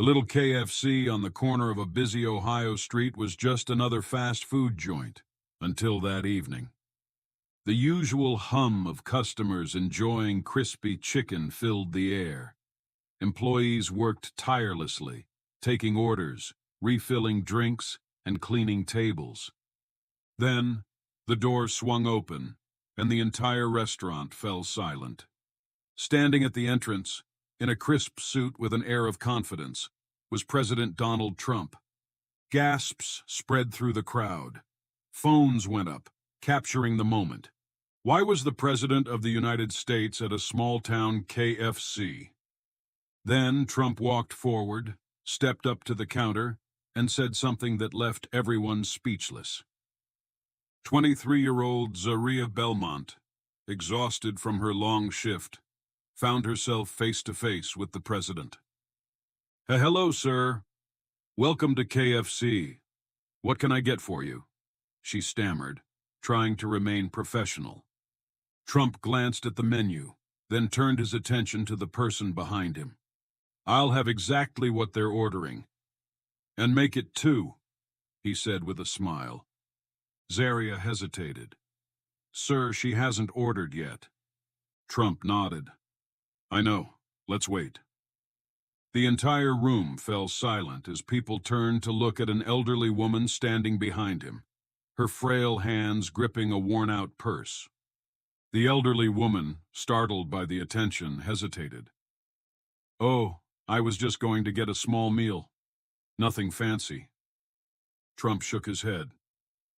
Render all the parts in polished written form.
The little KFC on the corner of a busy Ohio street was just another fast food joint, until that evening. The usual hum of customers enjoying crispy chicken filled the air. Employees worked tirelessly, taking orders, refilling drinks, and cleaning tables. Then, the door swung open, and the entire restaurant fell silent. Standing at the entrance, in a crisp suit with an air of confidence, was President Donald Trump. Gasps spread through the crowd. Phones went up, capturing the moment. Why was the President of the United States at a small-town KFC? Then Trump walked forward, stepped up to the counter, and said something that left everyone speechless. 23-year-old Zaria Belmont, exhausted from her long shift, found herself face-to-face with the president. Hello, sir. Welcome to KFC. What can I get for you? She stammered, trying to remain professional. Trump glanced at the menu, then turned his attention to the person behind him. I'll have exactly what they're ordering. And make it two, he said with a smile. Zaria hesitated. Sir, she hasn't ordered yet. Trump nodded. I know. Let's wait. The entire room fell silent as people turned to look at an elderly woman standing behind him, her frail hands gripping a worn-out purse. The elderly woman, startled by the attention, hesitated. Oh, I was just going to get a small meal. Nothing fancy. Trump shook his head.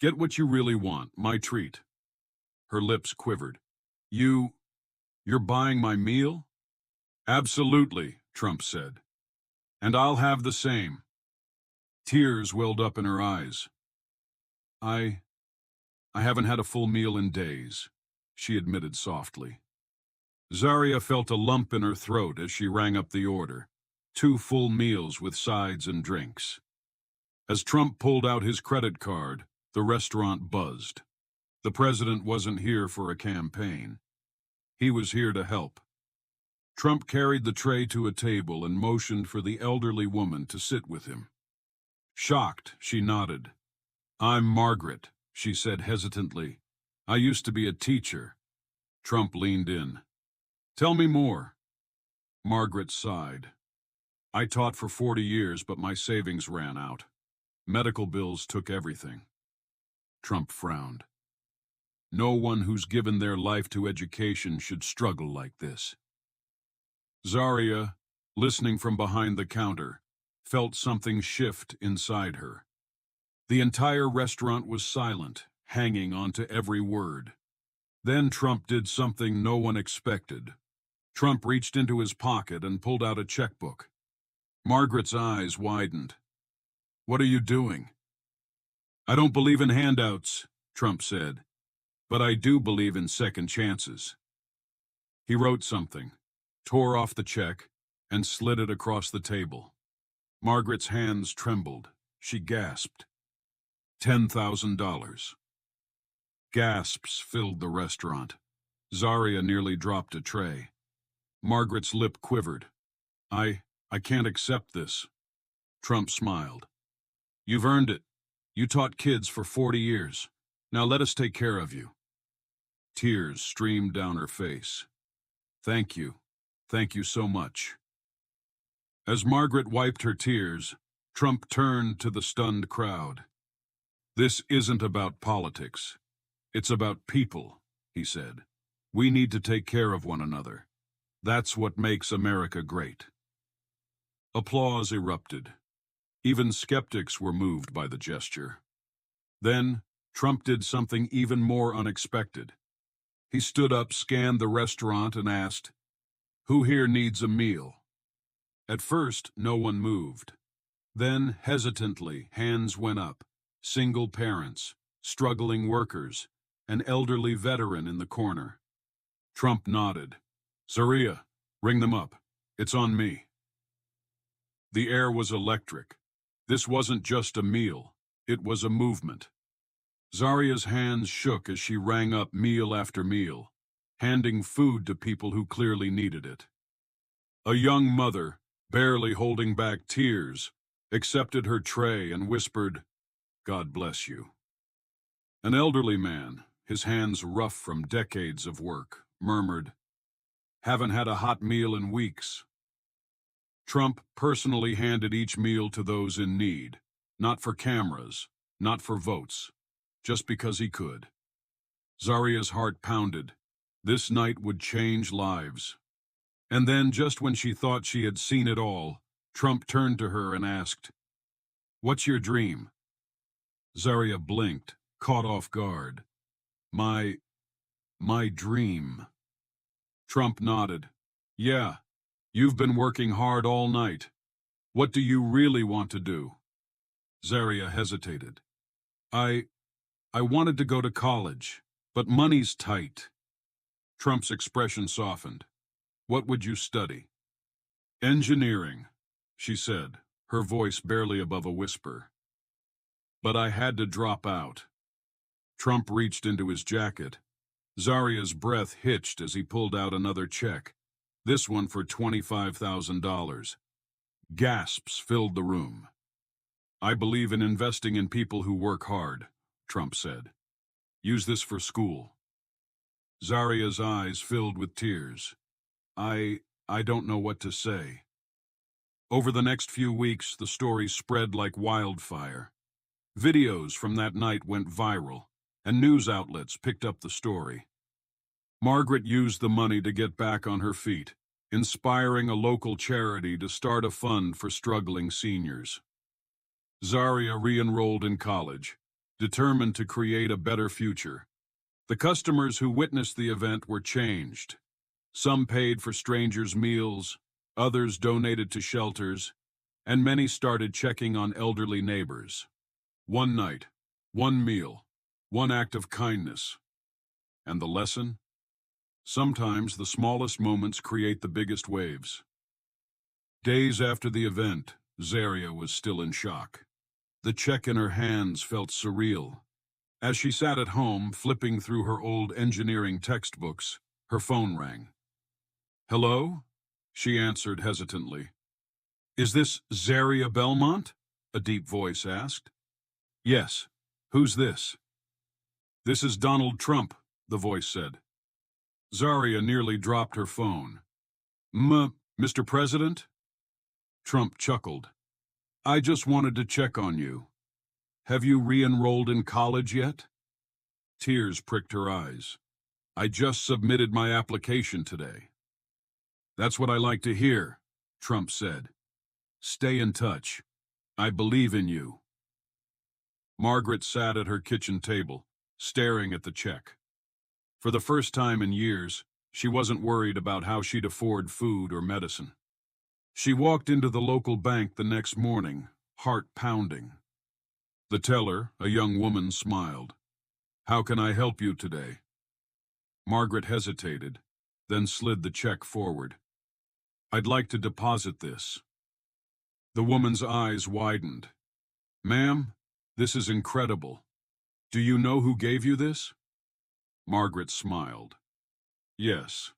Get what you really want, my treat. Her lips quivered. You're buying my meal? Absolutely, Trump said. And I'll have the same. Tears welled up in her eyes. I haven't had a full meal in days, she admitted softly. Zaria felt a lump in her throat as she rang up the order. 2 full meals with sides and drinks. As Trump pulled out his credit card, the restaurant buzzed. The president wasn't here for a campaign. He was here to help. Trump carried the tray to a table and motioned for the elderly woman to sit with him. Shocked, she nodded. I'm Margaret, she said hesitantly. I used to be a teacher. Trump leaned in. Tell me more. Margaret sighed. I taught for 40 years, but my savings ran out. Medical bills took everything. Trump frowned. No one who's given their life to education should struggle like this. Zaria, listening from behind the counter, felt something shift inside her. The entire restaurant was silent, hanging onto every word. Then Trump did something no one expected. Trump reached into his pocket and pulled out a checkbook. Margaret's eyes widened. What are you doing? I don't believe in handouts, Trump said, but I do believe in second chances. He wrote something, tore off the check, and slid it across the table. Margaret's hands trembled. She gasped. $10,000. Gasps filled the restaurant. Zaria nearly dropped a tray. Margaret's lip quivered. I can't accept this. Trump smiled. You've earned it. You taught kids for 40 years. Now let us take care of you. Tears streamed down her face. Thank you. Thank you so much. As Margaret wiped her tears, Trump turned to the stunned crowd. This isn't about politics. It's about people, he said. We need to take care of one another. That's what makes America great. Applause erupted. Even skeptics were moved by the gesture. Then, Trump did something even more unexpected. He stood up, scanned the restaurant, and asked, Who here needs a meal? At first, no one moved. Then, hesitantly, hands went up. Single parents, struggling workers, an elderly veteran in the corner. Trump nodded. Zaria, ring them up. It's on me. The air was electric. This wasn't just a meal. It was a movement. Zaria's hands shook as she rang up meal after meal, handing food to people who clearly needed it. A young mother, barely holding back tears, accepted her tray and whispered, "God bless you." An elderly man, his hands rough from decades of work, murmured, "Haven't had a hot meal in weeks." Trump personally handed each meal to those in need, not for cameras, not for votes, just because he could. Zaria's heart pounded. This night would change lives. And then, just when she thought she had seen it all, Trump turned to her and asked, "What's your dream?" Zaria blinked, caught off guard. My dream." Trump nodded. "Yeah, you've been working hard all night. What do you really want to do?" Zaria hesitated. I wanted to go to college, but money's tight." Trump's expression softened. "What would you study?" "Engineering," she said, her voice barely above a whisper. "But I had to drop out." Trump reached into his jacket. Zaria's breath hitched as he pulled out another check, this one for $25,000. Gasps filled the room. "I believe in investing in people who work hard," Trump said. "Use this for school." Zaria's eyes filled with tears. I don't know what to say." Over the next few weeks, the story spread like wildfire. Videos from that night went viral, and news outlets picked up the story. Margaret used the money to get back on her feet, inspiring a local charity to start a fund for struggling seniors. Zaria re-enrolled in college, determined to create a better future. The customers who witnessed the event were changed. Some paid for strangers' meals, others donated to shelters, and many started checking on elderly neighbors. One night, one meal, one act of kindness. And the lesson? Sometimes the smallest moments create the biggest waves. Days after the event, Zaria was still in shock. The check in her hands felt surreal. As she sat at home, flipping through her old engineering textbooks, her phone rang. "Hello?" she answered hesitantly. "Is this Zaria Belmont?" a deep voice asked. "Yes. Who's this?" "This is Donald Trump," the voice said. Zaria nearly dropped her phone. Mr. President?" Trump chuckled. "I just wanted to check on you. Have you re-enrolled in college yet?" Tears pricked her eyes. "I just submitted my application today." "That's what I like to hear," Trump said. "Stay in touch. I believe in you." Margaret sat at her kitchen table, staring at the check. For the first time in years, she wasn't worried about how she'd afford food or medicine. She walked into the local bank the next morning, heart pounding. The teller, a young woman, smiled. "How can I help you today?" Margaret hesitated, then slid the check forward. "I'd like to deposit this." The woman's eyes widened. "Ma'am, this is incredible. Do you know who gave you this?" Margaret smiled. "Yes.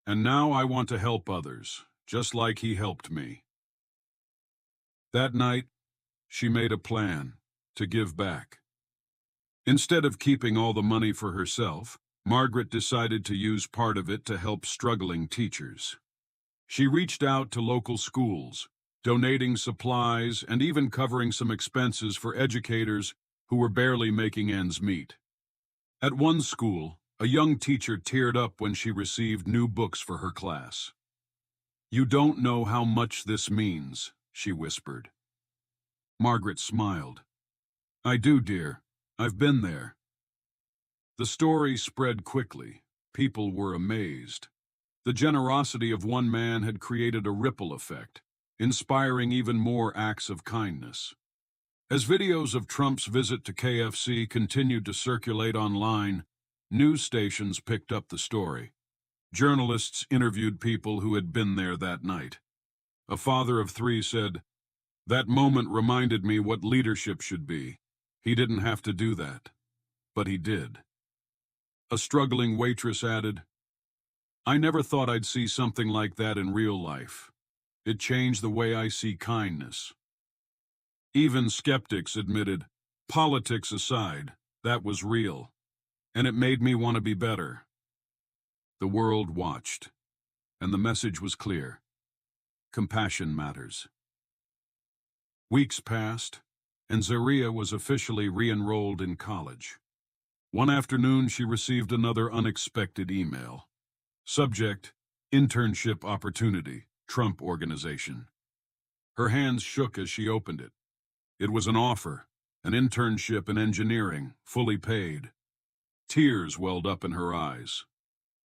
And now I want to help others, just like he helped me." That night, she made a plan to give back. Instead of keeping all the money for herself, Margaret decided to use part of it to help struggling teachers. She reached out to local schools, donating supplies and even covering some expenses for educators who were barely making ends meet. At one school, a young teacher teared up when she received new books for her class. "You don't know how much this means," she whispered. Margaret smiled. "I do, dear. I've been there." The story spread quickly. People were amazed. The generosity of one man had created a ripple effect, inspiring even more acts of kindness. As videos of Trump's visit to KFC continued to circulate online, news stations picked up the story. Journalists interviewed people who had been there that night. A father of 3 said, "That moment reminded me what leadership should be. He didn't have to do that, but he did." A struggling waitress added, "I never thought I'd see something like that in real life." It changed the way I see kindness. Even skeptics admitted, politics aside, that was real, and it made me want to be better. The world watched, and the message was clear. Compassion matters. Weeks passed, and Zaria was officially re-enrolled in college. One afternoon, she received another unexpected email. Subject, internship opportunity, Trump Organization. Her hands shook as she opened it. It was an offer, an internship in engineering, fully paid. Tears welled up in her eyes.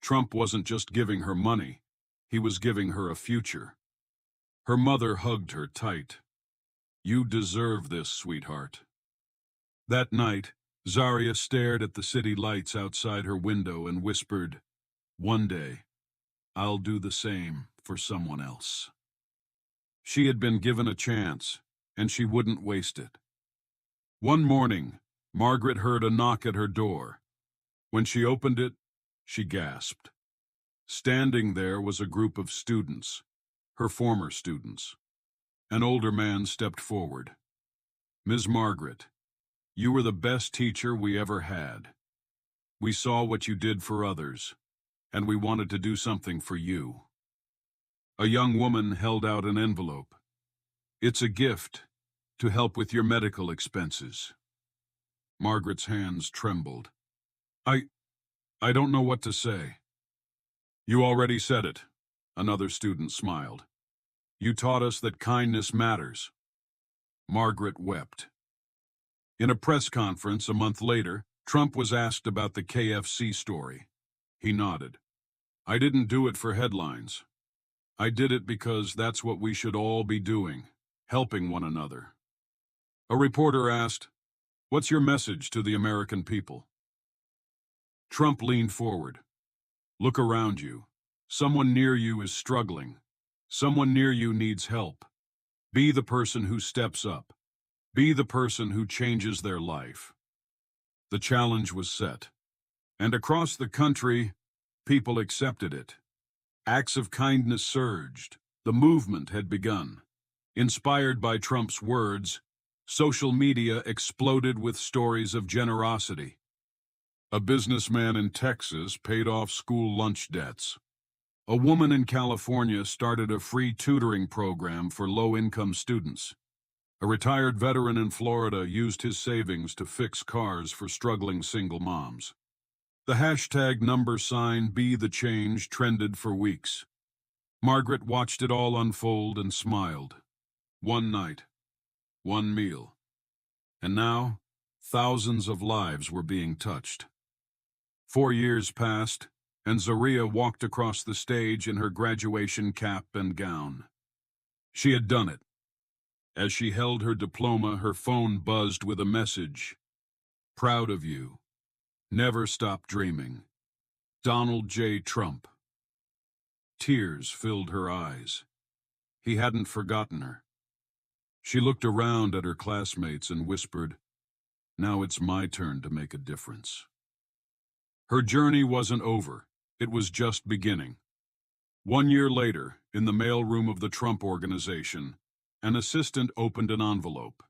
Trump wasn't just giving her money, he was giving her a future. Her mother hugged her tight. You deserve this, sweetheart. That night, Zaria stared at the city lights outside her window and whispered, one day, I'll do the same for someone else. She had been given a chance, and she wouldn't waste it. One morning, Margaret heard a knock at her door. When she opened it, she gasped. Standing there was a group of students, her former students. An older man stepped forward. Ms. Margaret, you were the best teacher we ever had. We saw what you did for others, and we wanted to do something for you. A young woman held out an envelope. It's a gift to help with your medical expenses. Margaret's hands trembled. I don't know what to say. You already said it, another student smiled. You taught us that kindness matters. Margaret wept. In a press conference a month later, Trump was asked about the KFC story. He nodded. I didn't do it for headlines. I did it because that's what we should all be doing, helping one another. A reporter asked, what's your message to the American people? Trump leaned forward. Look around you. Someone near you is struggling. Someone near you needs help. Be the person who steps up. Be the person who changes their life. The challenge was set. And across the country, people accepted it. Acts of kindness surged. The movement had begun. Inspired by Trump's words, social media exploded with stories of generosity. A businessman in Texas paid off school lunch debts. A woman in California started a free tutoring program for low-income students. A retired veteran in Florida used his savings to fix cars for struggling single moms. The hashtag #BeTheChange trended for weeks. Margaret watched it all unfold and smiled. One night, one meal. And now, thousands of lives were being touched. 4 years passed, and Zaria walked across the stage in her graduation cap and gown. She had done it. As she held her diploma, her phone buzzed with a message. Proud of you. Never stop dreaming. Donald J. Trump. Tears filled her eyes. He hadn't forgotten her. She looked around at her classmates and whispered, now it's my turn to make a difference. Her journey wasn't over. It was just beginning. 1 year later, in the mailroom of the Trump Organization, an assistant opened an envelope.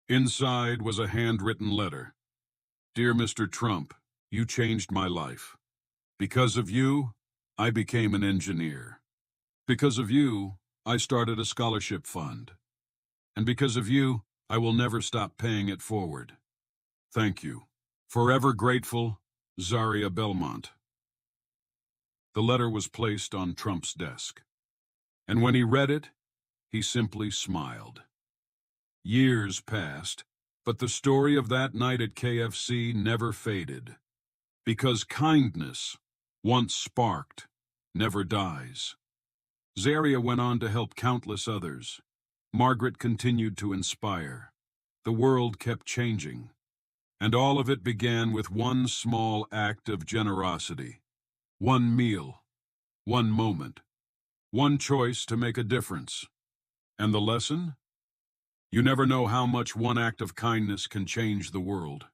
Inside was a handwritten letter. Dear Mr. Trump, you changed my life. Because of you, I became an engineer. Because of you, I started a scholarship fund. And because of you, I will never stop paying it forward. Thank you. Forever grateful, Zaria Belmont. The letter was placed on Trump's desk. And when he read it, he simply smiled. Years passed, but the story of that night at KFC never faded. Because kindness, once sparked, never dies. Zaria went on to help countless others. Margaret continued to inspire. The world kept changing. And all of it began with one small act of generosity. One meal, one moment, one choice to make a difference. And the lesson? You never know how much one act of kindness can change the world.